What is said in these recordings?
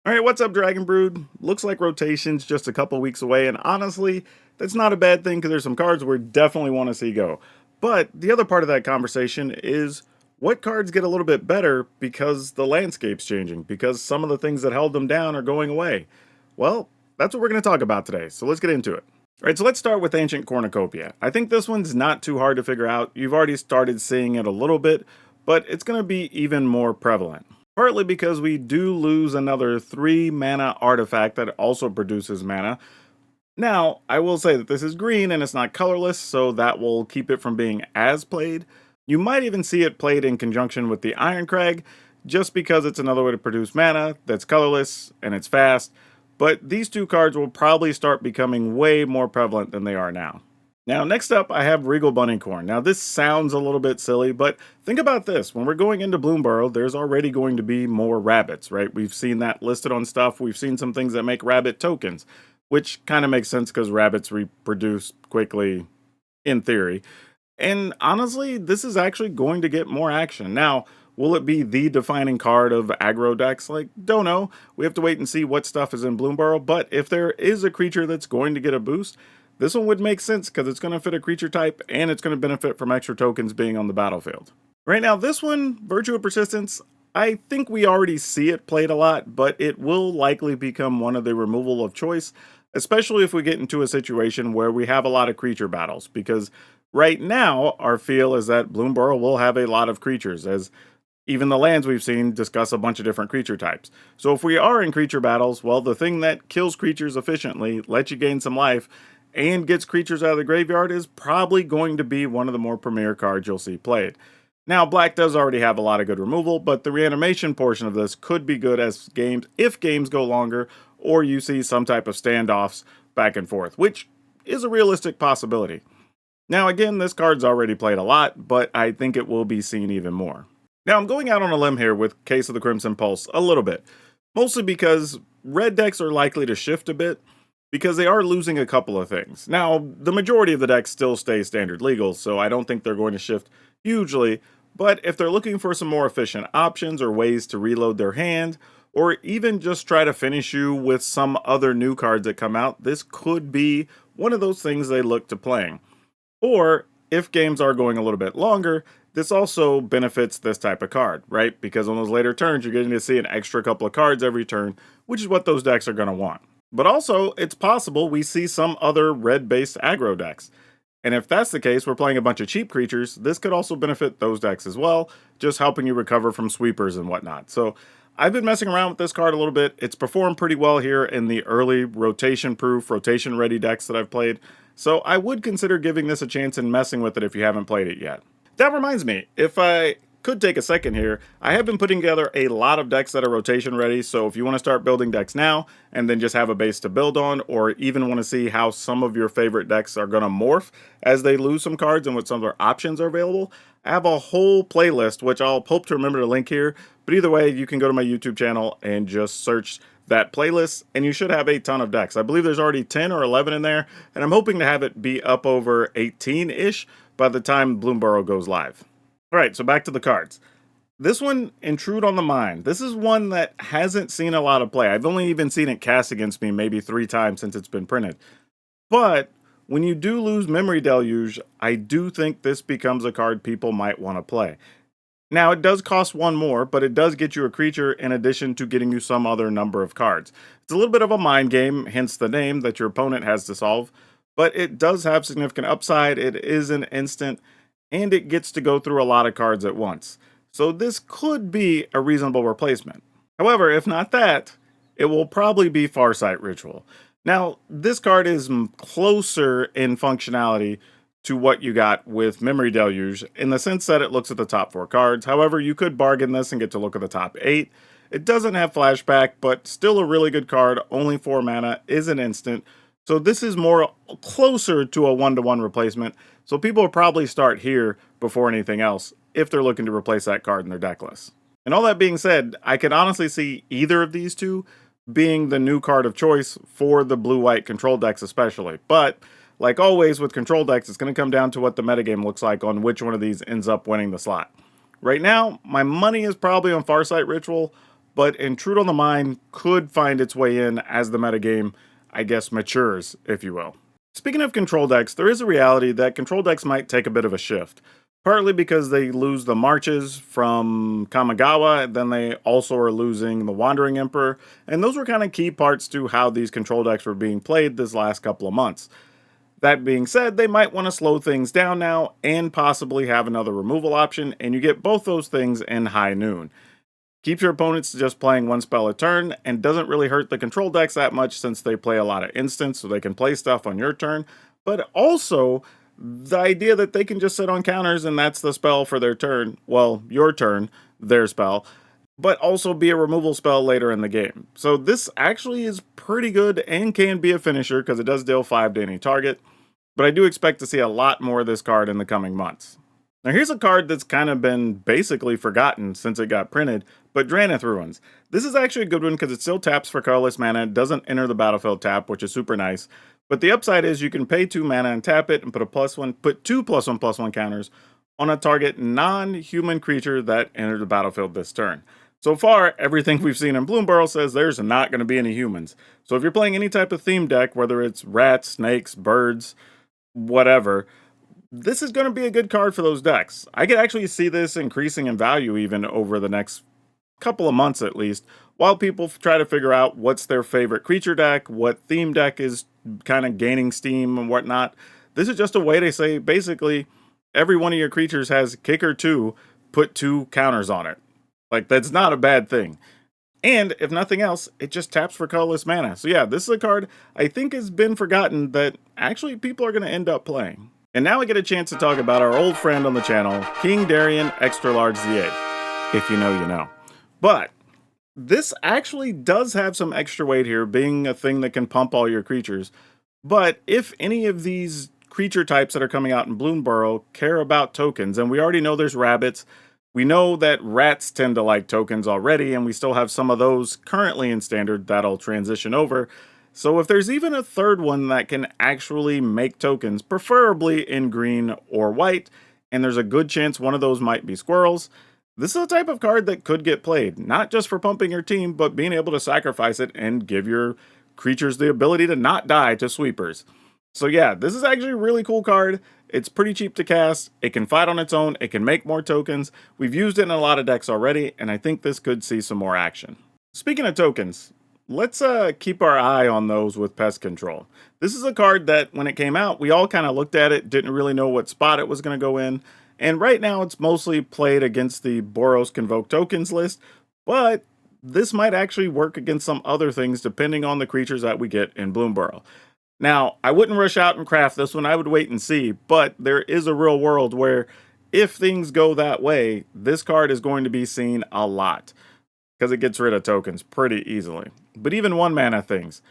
Alright, what's up, Dragon Brood? Looks like rotation's just a couple weeks away, and honestly, that's not a bad thing because there's some cards we definitely want to see go. But the other part of that conversation is what cards get a little bit better because the landscape's changing, because some of the things that held them down are going away. Well, that's what we're going to talk about today, so let's get into it. Alright, so let's start with Ancient Cornucopia. I think this one's not too hard to figure out. You've already started seeing it a little bit, but it's going to be even more prevalent. Partly because we do lose another 3 mana artifact that also produces mana. Now, I will say that this is green and it's not colorless, so that will keep it from being as played. You might even see it played in conjunction with the Ironcrag, just because it's another way to produce mana that's colorless and it's fast, but these two cards will probably start becoming way more prevalent than they are now. Now, next up, I have Regal Bunnycorn. Now, this sounds a little bit silly, but think about this. When we're going into Bloomburrow, there's already going to be more rabbits, right? We've seen that listed on stuff. We've seen some things that make rabbit tokens, which kind of makes sense because rabbits reproduce quickly, in theory. And honestly, this is actually going to get more action. Now, will it be the defining card of aggro decks? Like, don't know. We have to wait and see what stuff is in Bloomburrow, but if there is a creature that's going to get a boost, this one would make sense because it's going to fit a creature type and it's going to benefit from extra tokens being on the battlefield. Right now, this one, Virtue of Persistence, I think we already see it played a lot, but it will likely become one of the removal of choice, especially if we get into a situation where we have a lot of creature battles, because right now, our feel is that Bloomburrow will have a lot of creatures, as even the lands we've seen discuss a bunch of different creature types. So if we are in creature battles, well, the thing that kills creatures efficiently, lets you gain some life, and gets creatures out of the graveyard is probably going to be one of the more premier cards you'll see played. Now, black does already have a lot of good removal, but the reanimation portion of this could be good as games, if games go longer, or you see some type of standoffs back and forth, which is a realistic possibility. Now, again, this card's already played a lot, but I think it will be seen even more. Now, I'm going out on a limb here with Case of the Crimson Pulse a little bit, mostly because red decks are likely to shift a bit, because they are losing a couple of things. Now, the majority of the decks still stay standard legal, so I don't think they're going to shift hugely, but if they're looking for some more efficient options or ways to reload their hand, or even just try to finish you with some other new cards that come out, this could be one of those things they look to playing. Or, if games are going a little bit longer, this also benefits this type of card, right? Because on those later turns, you're getting to see an extra couple of cards every turn, which is what those decks are going to want. But also, it's possible we see some other red-based aggro decks. And if that's the case, we're playing a bunch of cheap creatures, this could also benefit those decks as well, just helping you recover from sweepers and whatnot. So, I've been messing around with this card a little bit. It's performed pretty well here in the early rotation-proof, rotation-ready decks that I've played. So, I would consider giving this a chance and messing with it if you haven't played it yet. That reminds me, if I could take a second here, I have been putting together a lot of decks that are rotation ready, so if you want to start building decks now and then just have a base to build on, or even want to see how some of your favorite decks are going to morph as they lose some cards and what some of their options are available, I have a whole playlist which I'll hope to remember to link here, but either way you can go to my YouTube channel and just search that playlist and you should have a ton of decks. I believe there's already 10 or 11 in there, and I'm hoping to have it be up over 18-ish by the time Bloomburrow goes live. Alright, so back to the cards. This one, Intrude on the Mind. This is one that hasn't seen a lot of play. I've only even seen it cast against me maybe 3 times since it's been printed. But when you do lose Memory Deluge, I do think this becomes a card people might want to play. Now, it does cost 1 more, but it does get you a creature in addition to getting you some other number of cards. It's a little bit of a mind game, hence the name that your opponent has to solve, but it does have significant upside. It is an instant, and it gets to go through a lot of cards at once. So this could be a reasonable replacement. However, if not that, it will probably be Farsight Ritual. Now, this card is closer in functionality to what you got with Memory Deluge, in the sense that it looks at the top 4 cards. However, you could bargain this and get to look at the top 8. It doesn't have flashback, but still a really good card, only 4 mana, is an instant. So this is more closer to a 1-to-1 replacement, so people will probably start here before anything else if they're looking to replace that card in their deck list. And all that being said, I could honestly see either of these two being the new card of choice for the blue-white control decks especially. But, like always with control decks, it's going to come down to what the metagame looks like on which one of these ends up winning the slot. Right now, my money is probably on Farsight Ritual, but Intrude on the Mind could find its way in as the metagame, I guess, matures, if you will. Speaking of control decks, there is a reality that control decks might take a bit of a shift. Partly because they lose the Marches from Kamigawa, then they also are losing the Wandering Emperor, and those were kind of key parts to how these control decks were being played this last couple of months. That being said, they might want to slow things down now and possibly have another removal option, and you get both those things in high noon. Keeps your opponents just playing one spell a turn, and doesn't really hurt the control decks that much since they play a lot of instants, so they can play stuff on your turn, but also the idea that they can just sit on counters and that's the spell for their turn, well, your turn, their spell, but also be a removal spell later in the game. So this actually is pretty good and can be a finisher because it does deal 5 to any target, but I do expect to see a lot more of this card in the coming months. Now here's a card that's kind of been basically forgotten since it got printed, but Drth Ruins. This is actually a good one because it still taps for colorless mana, it doesn't enter the battlefield tap, which is super nice. But the upside is you can pay 2 mana and tap it and put two +1/+1 counters on a target non-human creature that entered the battlefield this turn. So far, everything we've seen in Bloomburrow says there's not going to be any humans. So if you're playing any type of theme deck, whether it's rats, snakes, birds, whatever, this is going to be a good card for those decks. I could actually see this increasing in value even over the next couple of months at least, while people try to figure out what's their favorite creature deck, what theme deck is kind of gaining steam and whatnot. This is just a way to say, basically, every one of your creatures has kicker 2, put 2 counters on it. Like, that's not a bad thing. And, if nothing else, it just taps for colorless mana. So yeah, this is a card I think has been forgotten that actually people are going to end up playing. And now I get a chance to talk about our old friend on the channel, King Darion Extra Large Z8. If you know, you know. But this actually does have some extra weight here, being a thing that can pump all your creatures. But if any of these creature types that are coming out in Bloomburrow care about tokens, and we already know there's rabbits, we know that rats tend to like tokens already, and we still have some of those currently in Standard that'll transition over. So if there's even a third one that can actually make tokens, preferably in green or white, and there's a good chance one of those might be squirrels, this is a type of card that could get played, not just for pumping your team, but being able to sacrifice it and give your creatures the ability to not die to sweepers. So yeah, this is actually a really cool card. It's pretty cheap to cast, it can fight on its own, it can make more tokens. We've used it in a lot of decks already, and I think this could see some more action. Speaking of tokens, let's keep our eye on those with Pest Control. This is a card that, when it came out, we all kind of looked at it, didn't really know what spot it was going to go in. And right now, it's mostly played against the Boros Convoke Tokens list, but this might actually work against some other things depending on the creatures that we get in Bloomburrow. Now, I wouldn't rush out and craft this one, I would wait and see, but there is a real world where if things go that way, this card is going to be seen a lot, because it gets rid of tokens pretty easily. But even 1-mana things.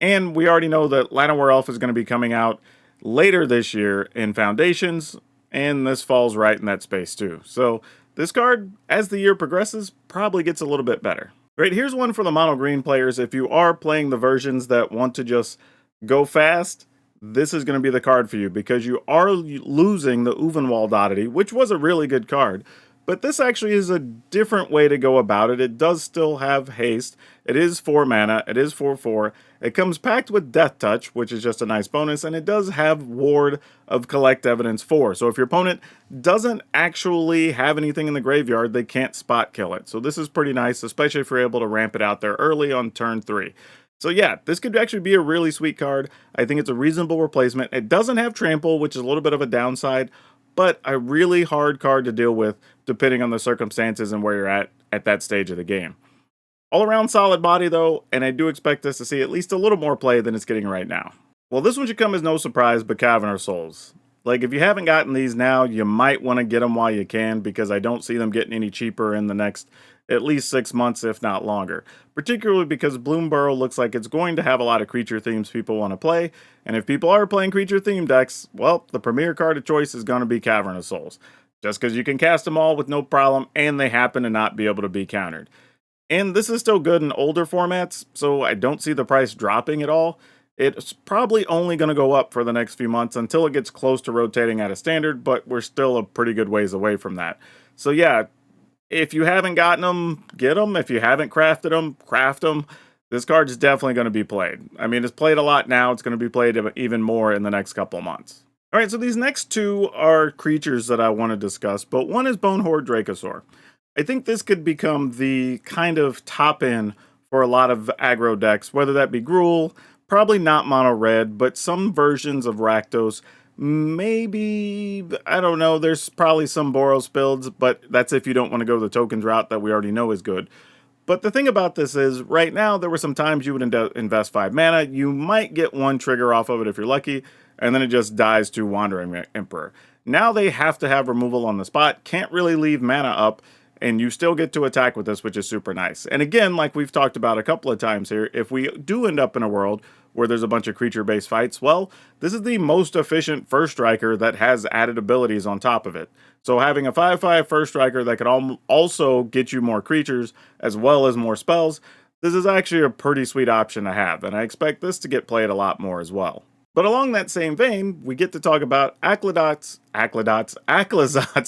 And we already know that Llanowar Elf is going to be coming out later this year in Foundations, and this falls right in that space too. So this card, as the year progresses, probably gets a little bit better. Right, here's one for the mono green players. If you are playing the versions that want to just go fast, this is going to be the card for you, because you are losing the Uvenwald oddity, which was a really good card. But this actually is a different way to go about it. It does still have haste. It is 4 mana. It is 4/4. It comes packed with Death Touch, which is just a nice bonus. And it does have Ward of Collect Evidence 4. So if your opponent doesn't actually have anything in the graveyard, they can't spot kill it. So this is pretty nice, especially if you're able to ramp it out there early on turn 3. So yeah, this could actually be a really sweet card. I think it's a reasonable replacement. It doesn't have Trample, which is a little bit of a downside, but a really hard card to deal with depending on the circumstances and where you're at that stage of the game. All around solid body though, and I do expect us to see at least a little more play than it's getting right now. Well, this one should come as no surprise, but Cavern of Souls. Like, if you haven't gotten these now, you might want to get them while you can, because I don't see them getting any cheaper in the next at least 6 months, if not longer. Particularly because Bloomburrow looks like it's going to have a lot of creature themes people want to play, and if people are playing creature theme decks, well, the premier card of choice is going to be Cavern of Souls. Just because you can cast them all with no problem, and they happen to not be able to be countered. And this is still good in older formats, so I don't see the price dropping at all. It's probably only going to go up for the next few months until it gets close to rotating at a standard, but we're still a pretty good ways away from that. So yeah, If you haven't gotten them, get them. If you haven't crafted them, craft them. This card is definitely going to be played. I mean, it's played a lot now. It's going to be played even more in the next couple of months. All right, so these next two are creatures that I want to discuss, but one is Bonehorde Dracosaur. I think this could become the kind of top end for a lot of aggro decks, whether that be Gruul, probably not mono red, but some versions of Rakdos. Maybe, I don't know, there's probably some Boros builds, but that's if you don't want to go the tokens route that we already know is good. But the thing about this is, right now, there were some times you would invest 5 mana, you might get one trigger off of it if you're lucky, and then it just dies to Wandering Emperor. Now they have to have removal on the spot, can't really leave mana up, and you still get to attack with this, which is super nice. And again, like we've talked about a couple of times here, if we do end up in a world where there's a bunch of creature-based fights, well, this is the most efficient first striker that has added abilities on top of it. So having a 5/5 first striker that could also get you more creatures as well as more spells, this is actually a pretty sweet option to have, and I expect this to get played a lot more as well. But along that same vein, we get to talk about Aclazot's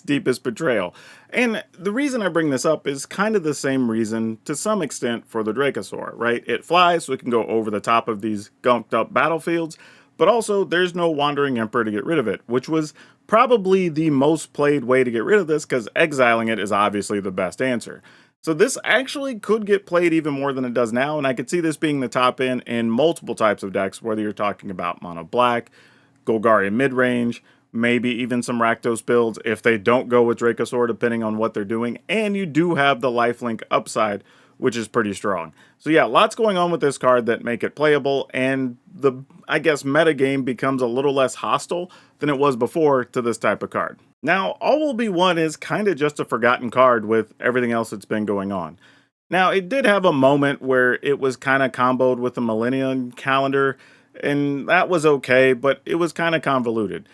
Deepest Betrayal. And the reason I bring this up is kind of the same reason, to some extent, for the Dracosaur, right? It flies, so it can go over the top of these gunked up battlefields, but also there's no Wandering Emperor to get rid of it, which was probably the most played way to get rid of this, because exiling it is obviously the best answer. So this actually could get played even more than it does now, and I could see this being the top end in multiple types of decks, whether you're talking about mono black, Golgari mid-range, maybe even some Rakdos builds if they don't go with Dracosaur, depending on what they're doing, and you do have the lifelink upside, which is pretty strong. So yeah, lots going on with this card that make it playable, and the, I guess, metagame becomes a little less hostile than it was before to this type of card. Now, All Will Be One is kind of just a forgotten card with everything else that's been going on. Now, it did have a moment where it was kind of comboed with the Millennium Calendar, and that was okay, but it was kind of convoluted.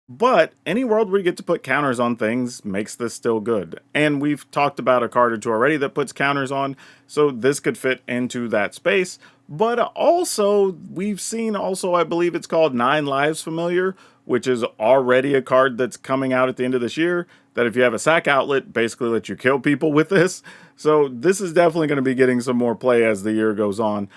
But any world where you get to put counters on things makes this still good. And we've talked about a card or two already that puts counters on, so this could fit into that space. But also, we've seen also, I believe it's called 9 Lives Familiar, which is already a card that's coming out at the end of this year, that if you have a sack outlet, basically lets you kill people with this. So this is definitely going to be getting some more play as the year goes on.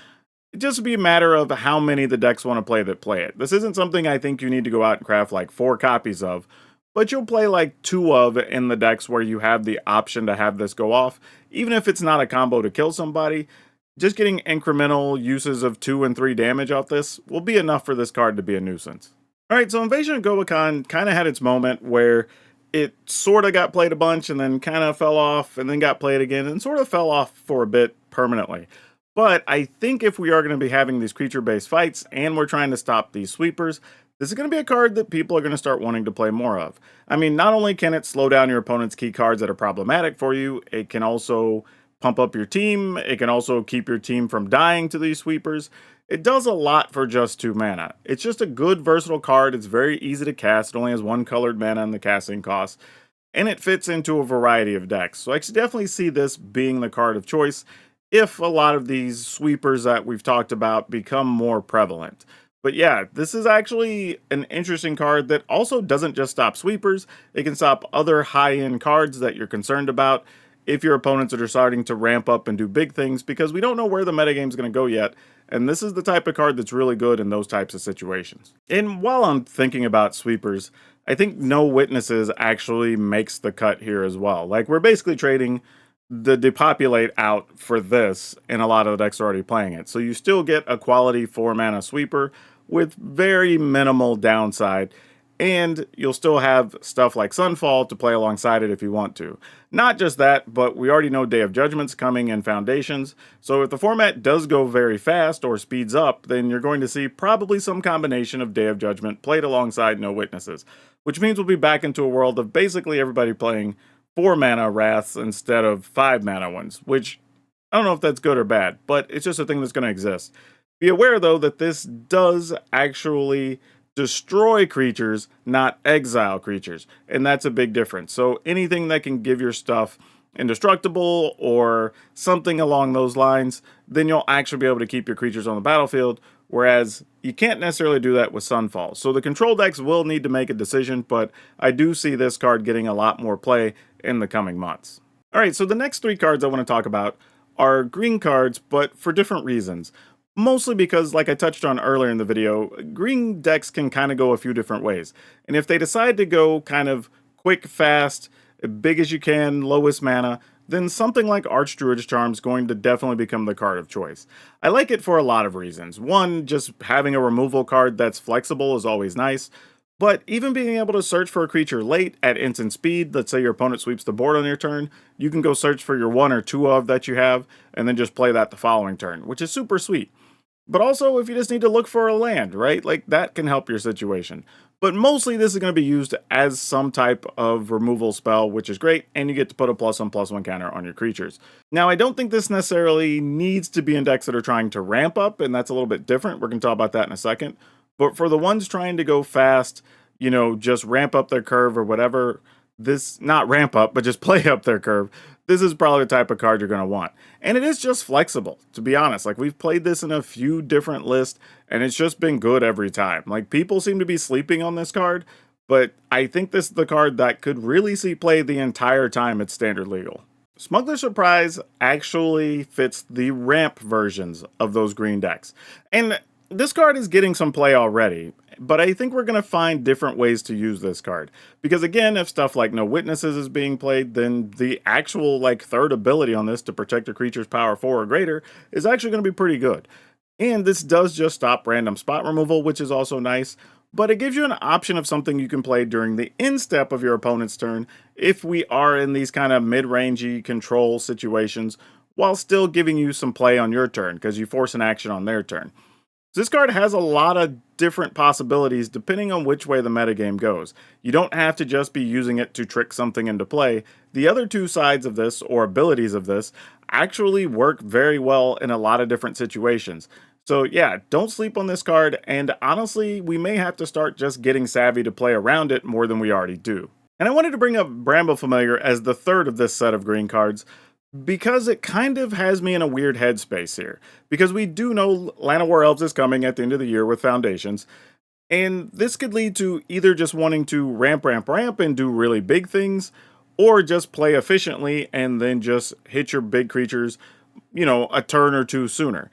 It just be a matter of how many the decks want to play that play it. This isn't something I think you need to go out and craft like 4 copies of, but you'll play like 2 of in the decks where you have the option to have this go off. Even if it's not a combo to kill somebody, just getting incremental uses of 2 and 3 damage off this will be enough for this card to be a nuisance. Alright, so Invasion of Gobakan kind of had its moment where it sort of got played a bunch and then kind of fell off and then got played again and sort of fell off for a bit permanently. But I think if we are going to be having these creature-based fights and we're trying to stop these sweepers, this is going to be a card that people are going to start wanting to play more of. I mean, not only can it slow down your opponent's key cards that are problematic for you, it can also pump up your team, it can also keep your team from dying to these sweepers. It does a lot for just 2 mana. It's just a good, versatile card. It's very easy to cast. It only has 1 colored mana in the casting cost. And it fits into a variety of decks. So I could definitely see this being the card of choice if a lot of these sweepers that we've talked about become more prevalent. But yeah, this is actually an interesting card that also doesn't just stop sweepers. It can stop other high-end cards that you're concerned about if your opponents are starting to ramp up and do big things, because we don't know where the metagame's going to go yet, and this is the type of card that's really good in those types of situations. And while I'm thinking about sweepers, I think No Witnesses actually makes the cut here as well. Like, we're basically trading the Depopulate out for this, and a lot of the decks are already playing it. So you still get a quality 4-mana sweeper with very minimal downside, and you'll still have stuff like Sunfall to play alongside it if you want to. Not just that, but we already know Day of Judgment's coming in Foundations, so if the format does go very fast or speeds up, then you're going to see probably some combination of Day of Judgment played alongside No Witnesses, which means we'll be back into a world of basically everybody playing 4-mana Wraths instead of 5-mana ones, which I don't know if that's good or bad, but it's just a thing that's going to exist. Be aware, though, that this does actually destroy creatures, not exile creatures, and that's a big difference. So anything that can give your stuff indestructible or something along those lines, then you'll actually be able to keep your creatures on the battlefield, whereas you can't necessarily do that with Sunfall. So the control decks will need to make a decision, but I do see this card getting a lot more play in the coming months. All right, so the next three cards I want to talk about are green cards, but for different reasons. Mostly because, like I touched on earlier in the video, green decks can kind of go a few different ways. And if they decide to go kind of quick, fast, big as you can, lowest mana, then something like Archdruid's Charm is going to definitely become the card of choice. I like it for a lot of reasons. One, just having a removal card that's flexible is always nice. But even being able to search for a creature late at instant speed, let's say your opponent sweeps the board on your turn, you can go search for your one or two of that you have, and then just play that the following turn, which is super sweet. But also, if you just need to look for a land, right? Like, that can help your situation. But mostly, this is going to be used as some type of removal spell, which is great, and you get to put a +1/+1 counter on your creatures. Now, I don't think this necessarily needs to be in decks that are trying to ramp up, and that's a little bit different. We're going to talk about that in a second. But for the ones trying to go fast, just ramp up their curve or whatever, this, not ramp up, but just play up their curve, this is probably the type of card you're going to want. And it is just flexible, to be honest. Like, we've played this in a few different lists, and it's just been good every time. Like, people seem to be sleeping on this card, but I think this is the card that could really see play the entire time it's standard legal. Smuggler Surprise actually fits the ramp versions of those green decks. And this card is getting some play already, but I think we're going to find different ways to use this card. Because again, if stuff like No Witnesses is being played, then the actual third ability on this to protect a creature's power 4 or greater is actually going to be pretty good. And this does just stop random spot removal, which is also nice, but it gives you an option of something you can play during the end step of your opponent's turn if we are in these kind of mid-rangey control situations, while still giving you some play on your turn, because you force an action on their turn. This card has a lot of different possibilities depending on which way the metagame goes. You don't have to just be using it to trick something into play. The other two sides of this, or abilities of this, actually work very well in a lot of different situations. So yeah, don't sleep on this card, and honestly, we may have to start just getting savvy to play around it more than we already do. And I wanted to bring up Bramble Familiar as the third of this set of green cards, because it kind of has me in a weird headspace here. Because we do know Land of War Elves is coming at the end of the year with Foundations, and this could lead to either just wanting to ramp and do really big things, or just play efficiently and then just hit your big creatures, a turn or two sooner.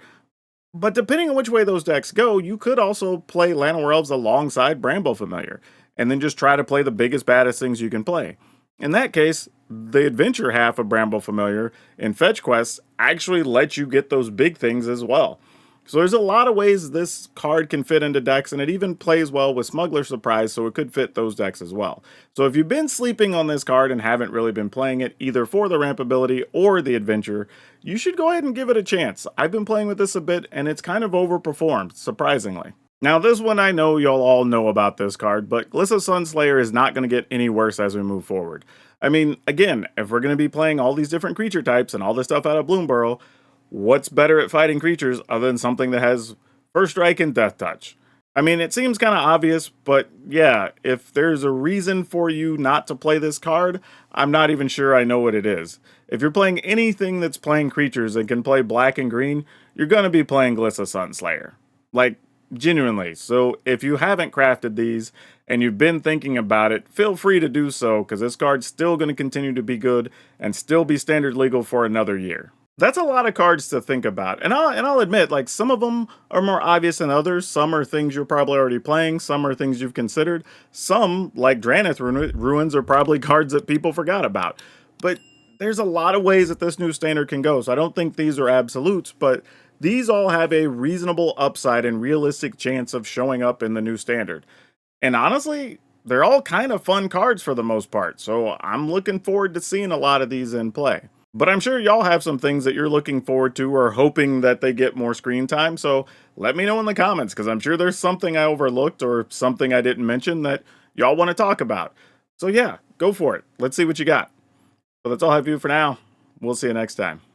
But depending on which way those decks go, you could also play Land of War Elves alongside Bramble Familiar, and then just try to play the biggest, baddest things you can play. In that case, the adventure half of Bramble Familiar in fetch quests actually lets you get those big things as well. So there's a lot of ways this card can fit into decks, and it even plays well with Smuggler Surprise, so it could fit those decks as well. So if you've been sleeping on this card and haven't really been playing it either for the ramp ability or the adventure, you should go ahead and give it a chance. I've been playing with this a bit, and it's kind of overperformed, surprisingly. Now this one, I know y'all all know about this card, but Gaia Sunslayer is not going to get any worse as we move forward. I mean, again, if we're going to be playing all these different creature types and all this stuff out of Bloomburrow, what's better at fighting creatures other than something that has First Strike and Death Touch? I mean, it seems kind of obvious, but yeah, if there's a reason for you not to play this card, I'm not even sure I know what it is. If you're playing anything that's playing creatures and can play black and green, you're going to be playing Gaia Sunslayer. Like, genuinely. So if you haven't crafted these and you've been thinking about it, feel free to do so, because this card's still going to continue to be good and still be standard legal for another year. That's a lot of cards to think about, and I'll admit, some of them are more obvious than others. Some are things you're probably already playing, some are things you've considered, some, like Drth Ruins, are probably cards that people forgot about. But there's a lot of ways that this new standard can go, so I don't think these are absolutes, but these all have a reasonable upside and realistic chance of showing up in the new standard. And honestly, they're all kind of fun cards for the most part, so I'm looking forward to seeing a lot of these in play. But I'm sure y'all have some things that you're looking forward to or hoping that they get more screen time, so let me know in the comments, because I'm sure there's something I overlooked or something I didn't mention that y'all want to talk about. So yeah, go for it. Let's see what you got. But that's all I have for you for now. We'll see you next time.